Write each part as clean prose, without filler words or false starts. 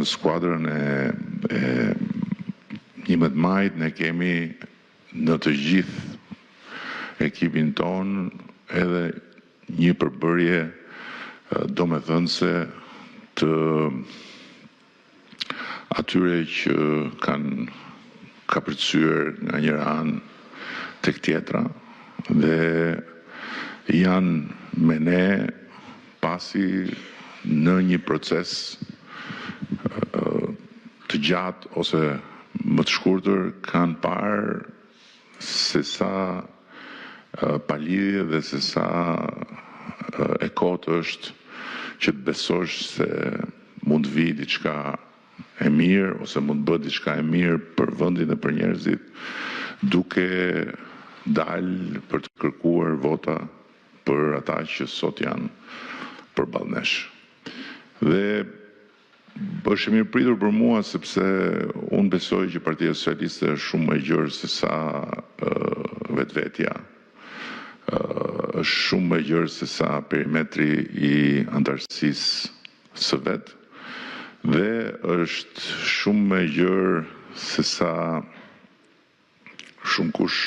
skuadrën e 11 majit ne kemi në të gjithë ekipin ton edhe një përbërje domethënëse të atyre që kanë kapërcyer nga njëra anë tek tjetra dhe janë me ne pasi në një proces të gjatë ose më të shkurtër kanë parë se sa palidhje dhe se sa e kotë është që të besosh se mund të vi diçka e mirë ose mund të bëhet diçka e mirë për vendin dhe për njerëzit duke dalë për të kërkuar vota për ata që sot janë përballë nesh. Dhe është e mirë pritur për mua sepse unë besoj që Partia Socialiste është shumë më e gjerë se sa vetvetja. Është shumë më e gjerë se sa perimetri i antarësisë së vet dhe është shumë më e gjerë se sa shumë kush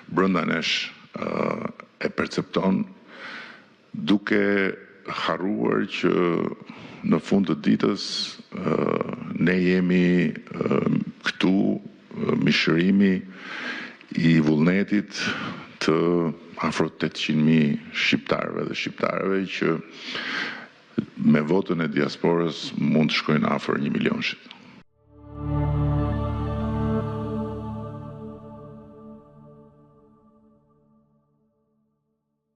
brenda nesh e percepton duke harruar që në fund të ditës ne jemi këtu mishërimi i vullnetit të afro 800.000 shqiptarëve dhe shqiptarëve që me votën e diasporës mund të shkojnë afër 1 milionit.